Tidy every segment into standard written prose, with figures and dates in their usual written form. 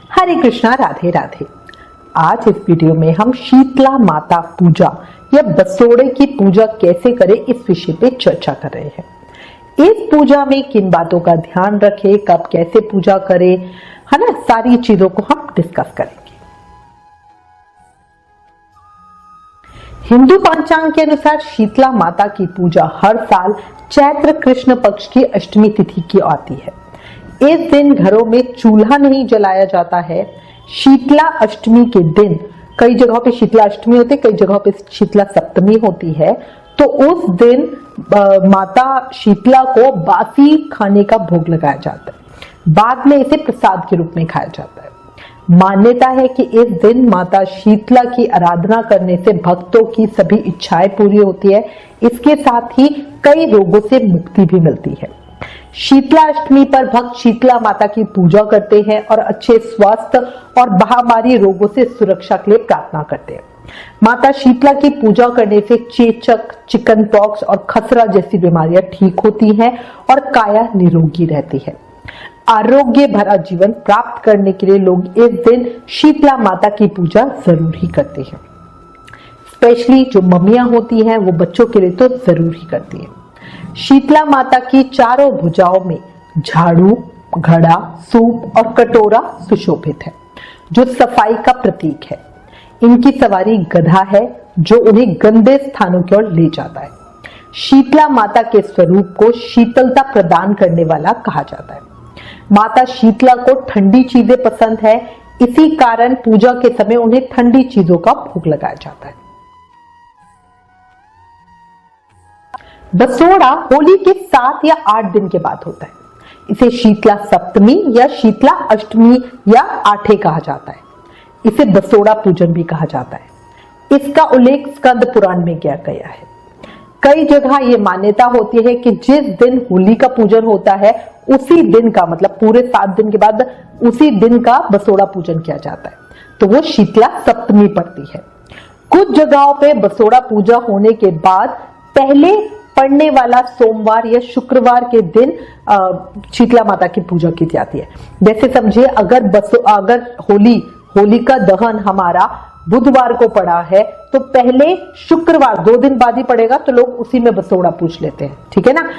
हरे कृष्णा, राधे राधे। आज इस वीडियो में हम शीतला माता पूजा या बसोड़े की पूजा कैसे करें इस विषय पे चर्चा कर रहे हैं। इस पूजा में किन बातों का ध्यान रखें, कब कैसे पूजा करें, है ना, सारी चीजों को हम डिस्कस करेंगे। हिंदू पंचांग के अनुसार शीतला माता की पूजा हर साल चैत्र कृष्ण पक्ष की अष्टमी तिथि की आती है। इस दिन घरों में चूल्हा नहीं जलाया जाता है। शीतला अष्टमी के दिन कई जगहों पे शीतला अष्टमी होती है, कई जगहों पे शीतला सप्तमी होती है। तो उस दिन माता शीतला को बासी खाने का भोग लगाया जाता है, बाद में इसे प्रसाद के रूप में खाया जाता है। मान्यता है कि इस दिन माता शीतला की आराधना करने से भक्तों की सभी इच्छाएं पूरी होती है। इसके साथ ही कई रोगों से मुक्ति भी मिलती है। शीतला अष्टमी पर भक्त शीतला माता की पूजा करते हैं और अच्छे स्वास्थ्य और महामारी रोगों से सुरक्षा के लिए प्रार्थना करते हैं। माता शीतला की पूजा करने से चेचक, चिकन पॉक्स और खसरा जैसी बीमारियां ठीक होती हैं और काया निरोगी रहती है। आरोग्य भरा जीवन प्राप्त करने के लिए लोग इस दिन शीतला माता की पूजा जरूर ही करते हैं। स्पेशली जो मम्मियां होती हैं वो बच्चों के लिए तो जरूर ही करती है। शीतला माता की चारों भुजाओं में झाड़ू, घड़ा, सूप और कटोरा सुशोभित है, जो सफाई का प्रतीक है। इनकी सवारी गधा है, जो उन्हें गंदे स्थानों की ओर ले जाता है। शीतला माता के स्वरूप को शीतलता प्रदान करने वाला कहा जाता है। माता शीतला को ठंडी चीजें पसंद है, इसी कारण पूजा के समय उन्हें ठंडी चीजों का भोग लगाया जाता है। बसोड़ा होली के 7 या 8 दिन के बाद होता है। इसे शीतला सप्तमी या शीतला अष्टमी या आठे कहा जाता है। इसे बसोड़ा पूजन भी कहा जाता है। इसका उल्लेख स्कंद पुराण में किया गया है। कई जगह ये मान्यता होती है कि जिस दिन होली का पूजन होता है उसी दिन का, मतलब पूरे 7 दिन के बाद उसी दिन का बसोड़ा पूजन किया जाता है, तो वो शीतला सप्तमी पड़ती है। कुछ जगहों पे बसोड़ा पूजा होने के बाद पहले पड़ने वाला सोमवार या शुक्रवार के दिन शीतला माता की पूजा की जाती है। जैसे समझिए, अगर होली का दहन हमारा बुधवार को पड़ा है तो पहले शुक्रवार 2 दिन बाद ही पड़ेगा, तो लोग उसी में बसोड़ा पूज लेते हैं, ठीक है ना।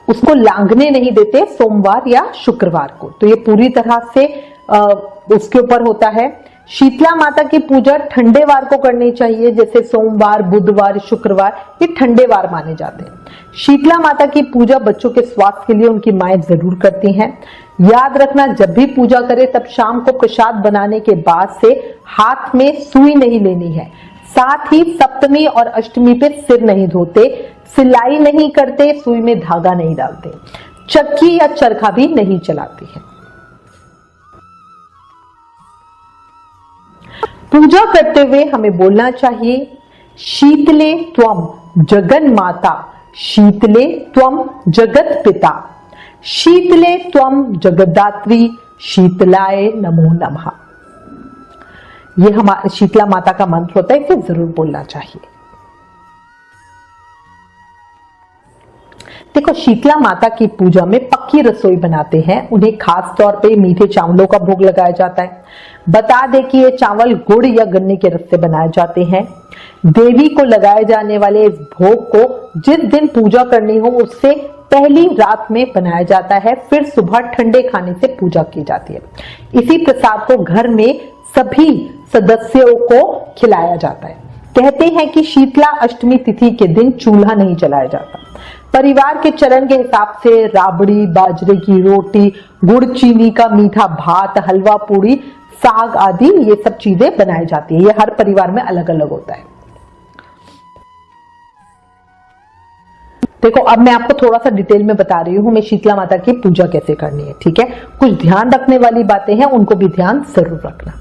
उसको लांघने नहीं देते सोमवार या शुक्रवार को, तो ये पूरी तरह से उसके ऊपर होता है। शीतला माता की पूजा ठंडे वार को करनी चाहिए, जैसे सोमवार, बुधवार, शुक्रवार, ये ठंडे वार माने जाते हैं। शीतला माता की पूजा बच्चों के स्वास्थ्य के लिए उनकी माएं जरूर करती हैं। याद रखना, जब भी पूजा करें तब शाम को प्रसाद बनाने के बाद से हाथ में सुई नहीं लेनी है। साथ ही सप्तमी और अष्टमी पे सिर नहीं धोते, सिलाई नहीं करते, सुई में धागा नहीं डालते, चक्की या चरखा भी नहीं चलाती है। पूजा करते हुए हमें बोलना चाहिए, शीतले त्वम जगन माता, शीतले त्वम जगत पिता, शीतले त्वम जगदात्री, शीतलाय नमो नमः। ये हमारा शीतला माता का मंत्र होता है, इसे जरूर बोलना चाहिए। देखो, शीतला माता की पूजा में पक्की रसोई बनाते हैं। उन्हें खास तौर पे मीठे चावलों का भोग लगाया जाता है। बता दें कि ये चावल गुड़ या गन्ने के रस से बनाए जाते हैं। देवी को लगाए जाने वाले इस भोग को जिस दिन पूजा करनी हो उससे पहली रात में बनाया जाता है, फिर सुबह ठंडे खाने से पूजा की जाती है। इसी प्रसाद को घर में सभी सदस्यों को खिलाया जाता है। कहते हैं कि शीतला अष्टमी तिथि के दिन चूल्हा नहीं जलाया जाता। परिवार के चलन के हिसाब से राबड़ी, बाजरे की रोटी, गुड़ चीनी का मीठा भात, हलवा पूड़ी, साग आदि ये सब चीजें बनाई जाती है। ये हर परिवार में अलग अलग होता है। देखो, अब मैं आपको थोड़ा सा डिटेल में बता रही हूं मैं शीतला माता की पूजा कैसे करनी है, ठीक है। कुछ ध्यान रखने वाली बातें हैं, उनको भी ध्यान जरूर रखना।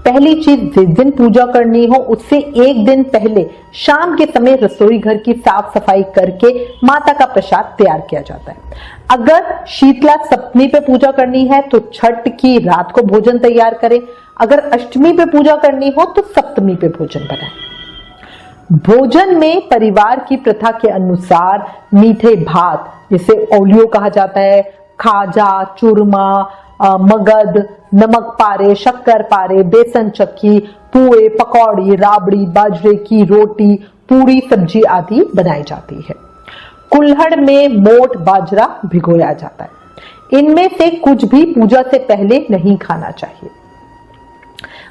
पहली चीज, जिस दिन पूजा करनी हो उससे एक दिन पहले शाम के समय रसोई घर की साफ सफाई करके माता का प्रसाद तैयार किया जाता है। अगर शीतला सप्तमी पे पूजा करनी है तो छठ की रात को भोजन तैयार करें। अगर अष्टमी पे पूजा करनी हो तो सप्तमी पे भोजन बनाएं। भोजन में परिवार की प्रथा के अनुसार मीठे भात, जिसे ओलियो कहा जाता है, खाजा, चूरमा, मगध, नमक पारे, शक्कर पारे, बेसन चक्की, पुए, पकौड़ी, राबड़ी, बाजरे की रोटी, पूरी, सब्जी आदि बनाई जाती है। कुल्हड़ में मोट बाजरा भिगोया जाता है। इनमें से कुछ भी पूजा से पहले नहीं खाना चाहिए।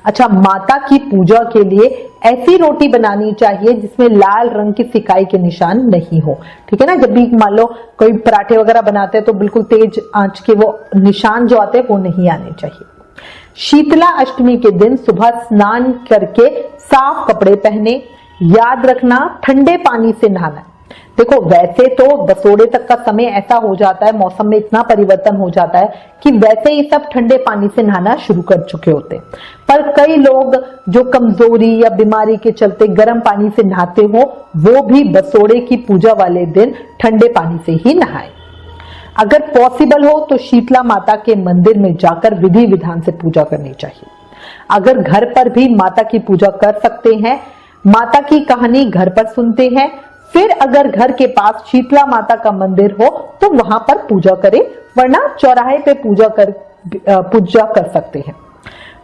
अच्छा, माता की पूजा के लिए ऐसी रोटी बनानी चाहिए जिसमें लाल रंग की सिकाई के निशान नहीं हो। ठीक है ना, जब भी मान लो कोई पराठे वगैरह बनाते हैं तो बिल्कुल तेज आंच के वो निशान जो आते हैं वो नहीं आने चाहिए। शीतला अष्टमी के दिन सुबह स्नान करके साफ कपड़े पहने। याद रखना, ठंडे पानी से नहाना। देखो, वैसे तो बसोड़े तक का समय ऐसा हो जाता है, मौसम में इतना परिवर्तन हो जाता है कि वैसे ही सब ठंडे पानी से नहाना शुरू कर चुके होते हैं, पर कई लोग जो कमजोरी या बीमारी के चलते गर्म पानी से नहाते हो, वो भी बसोड़े की पूजा वाले दिन ठंडे पानी से ही नहाए। अगर पॉसिबल हो तो शीतला माता के मंदिर में जाकर विधि विधान से पूजा करनी चाहिए। अगर घर पर भी माता की पूजा कर सकते हैं, माता की कहानी घर पर सुनते हैं, फिर अगर घर के पास शीतला माता का मंदिर हो तो वहां पर पूजा करें, वरना चौराहे पे पूजा कर सकते हैं।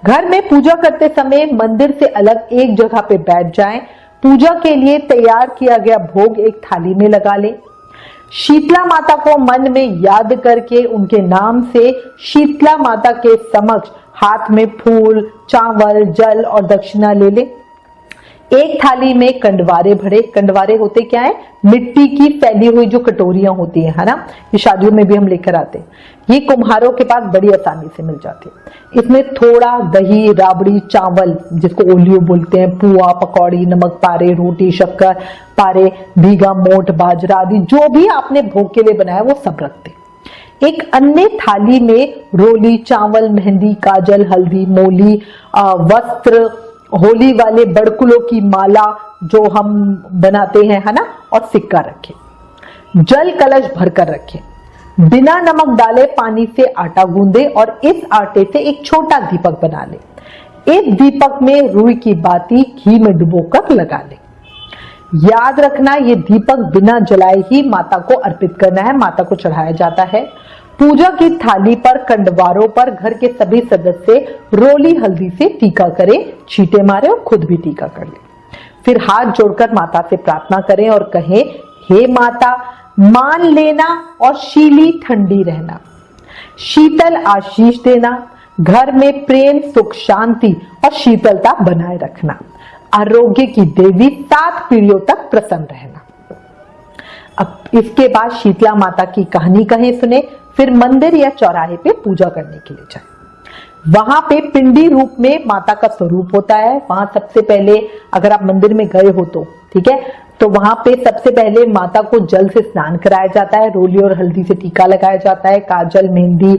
घर में पूजा करते समय मंदिर से अलग एक जगह पे बैठ जाएं। पूजा के लिए तैयार किया गया भोग एक थाली में लगा लें। शीतला माता को मन में याद करके उनके नाम से शीतला माता के समक्ष हाथ में फूल, चावल, जल और दक्षिणा ले लें। एक थाली में कंडवारे भरे। कंडवारे होते क्या है? मिट्टी की फैली हुई जो कटोरियां होती है ना, ये शादियों में भी हम लेकर आते हैं। ये कुम्हारों के पास बड़ी आसानी से मिल जाती है। इसमें थोड़ा दही, राबड़ी, चावल जिसको ओलियो बोलते हैं, पुआ, पकौड़ी, नमक पारे, रोटी, शक्कर पारे, भीगा मोट बाजरा आदि जो भी आपने भोग के लिए बनाया वो सब रखते। एक अन्य थाली में रोली, चावल, मेहंदी, काजल, हल्दी, मोली, वस्त्र, होली वाले बड़कुलों की माला जो हम बनाते हैं, है ना, और सिक्का रखें। जल कलश भरकर रखें। बिना नमक डाले पानी से आटा गूंदे और इस आटे से एक छोटा दीपक बना ले। इस दीपक में रुई की बाती घी में डुबोकर लगा ले। याद रखना, ये दीपक बिना जलाए ही माता को अर्पित करना है, माता को चढ़ाया जाता है। पूजा की थाली पर कंडवारों पर घर के सभी सदस्य रोली हल्दी से टीका करें, छींटे मारे और खुद भी टीका कर ले। फिर हाथ जोड़कर माता से प्रार्थना करें और कहें, हे माता, मान लेना और शीली ठंडी रहना, शीतल आशीष देना, घर में प्रेम, सुख, शांति और शीतलता बनाए रखना, आरोग्य की देवी 7 पीढ़ियों तक प्रसन्न रहना। अब इसके बाद शीतला माता की कहानी कहें सुने, फिर मंदिर या चौराहे पे पूजा करने के लिए जाए। वहां पे पिंडी रूप में माता का स्वरूप होता है। वहां सबसे पहले अगर आप मंदिर में गए हो तो ठीक है, तो वहां पे सबसे पहले माता को जल से स्नान कराया जाता है, रोली और हल्दी से टीका लगाया जाता है, काजल, मेहंदी,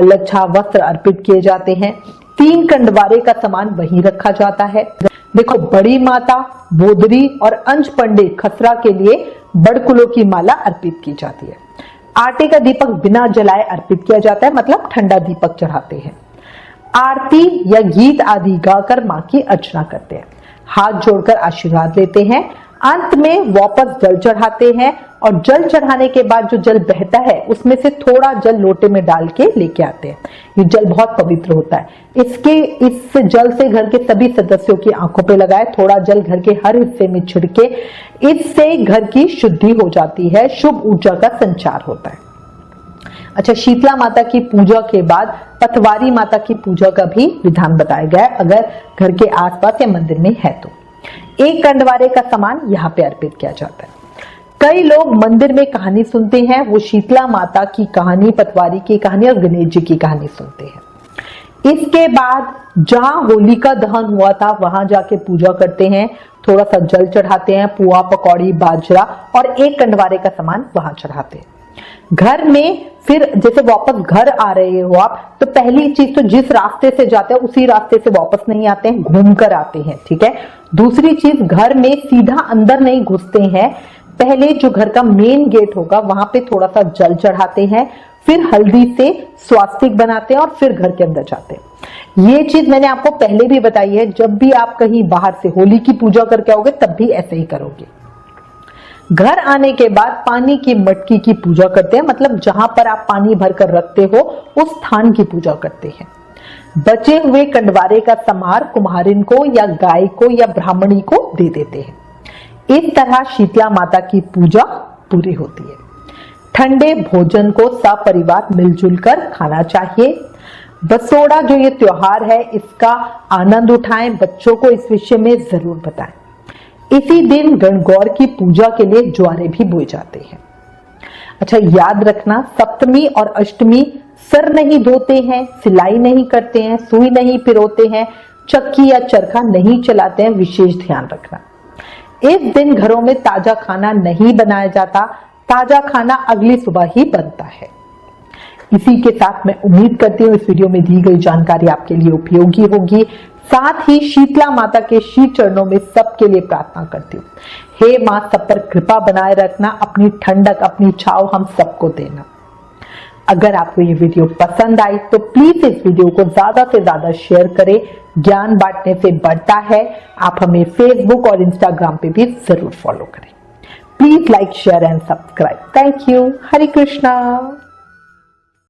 लच्छा, वस्त्र अर्पित किए जाते हैं। 3 कंडवारे का सामान वहीं रखा जाता है। देखो, बड़ी माता, बोदरी और अंश पंडे खसरा के लिए बड़कुलों की माला अर्पित की जाती है। आटे का दीपक बिना जलाए अर्पित किया जाता है, मतलब ठंडा दीपक चढ़ाते हैं। आरती या गीत आदि गाकर मां की अर्चना करते हैं। हाथ जोड़कर आशीर्वाद लेते हैं। अंत में वापस जल चढ़ाते हैं और जल चढ़ाने के बाद जो जल बहता है उसमें से थोड़ा जल लोटे में डाल के लेके आते हैं। ये जल बहुत पवित्र होता है। इस जल से घर के सभी सदस्यों की आंखों पे लगाए। थोड़ा जल घर के हर हिस्से में छिड़के। इससे घर की शुद्धि हो जाती है, शुभ ऊर्जा का संचार होता है। अच्छा, शीतला माता की पूजा के बाद पटवारी माता की पूजा का भी विधान बताया गया है, अगर घर के आसपास या मंदिर में है तो। एक कंडवारे का सामान यहाँ पे अर्पित किया जाता है। कई लोग मंदिर में कहानी सुनते हैं, वो शीतला माता की कहानी, पटवारी की कहानी और गणेश जी की कहानी सुनते हैं। इसके बाद जहां होली का दहन हुआ था वहां जाके पूजा करते हैं, थोड़ा सा जल चढ़ाते हैं, पुआ, पकौड़ी, बाजरा और एक कंडवारे का सामान वहां चढ़ाते हैं। घर में फिर जैसे वापस घर आ रहे हो आप, तो पहली चीज तो जिस रास्ते से जाते हैं उसी रास्ते से वापस नहीं आते हैं, घूम कर आते हैं, ठीक है। दूसरी चीज, घर में सीधा अंदर नहीं घुसते हैं, पहले जो घर का मेन गेट होगा वहां पे थोड़ा सा जल चढ़ाते हैं, फिर हल्दी से स्वास्तिक बनाते हैं और फिर घर के अंदर जाते हैं। ये चीज मैंने आपको पहले भी बताई है, जब भी आप कहीं बाहर से होली की पूजा करके आओगे तब भी ऐसे ही करोगे। घर आने के बाद पानी की मटकी की पूजा करते हैं, मतलब जहां पर आप पानी भरकर रखते हो उस स्थान की पूजा करते हैं। बचे हुए कंडवारे का समार कुम्हारिन को या गाय को या ब्राह्मणी को दे देते हैं। इस तरह शीतला माता की पूजा पूरी होती है। ठंडे भोजन को सपरिवार मिलजुल कर खाना चाहिए। बसोड़ा जो ये त्योहार है इसका आनंद उठाएं, बच्चों को इस विषय में जरूर बताएं। इसी दिन गणगौर की पूजा के लिए ज्वारे भी बोए जाते हैं। अच्छा, याद रखना सप्तमी और अष्टमी सर नहीं धोते हैं, सिलाई नहीं करते हैं, सुई नहीं पिरोते हैं, चक्की या चरखा नहीं चलाते हैं, विशेष ध्यान रखना। इस दिन घरों में ताजा खाना नहीं बनाया जाता, ताजा खाना अगली सुबह ही बनता है। इसी के साथ मैं उम्मीद करती हूँ इस वीडियो में दी गई जानकारी आपके लिए उपयोगी होगी। साथ ही शीतला माता के श्री चरणों में सबके लिए प्रार्थना करती हूँ, हे मां सब पर कृपा बनाए रखना, अपनी ठंडक अपनी छाव हम सबको देना। अगर आपको ये वीडियो पसंद आई तो प्लीज इस वीडियो को ज्यादा से ज्यादा शेयर करें, ज्ञान बांटने से बढ़ता है। आप हमें फेसबुक और इंस्टाग्राम पे भी जरूर फॉलो करें। Please like share and subscribe. Thank you. Hare Krishna.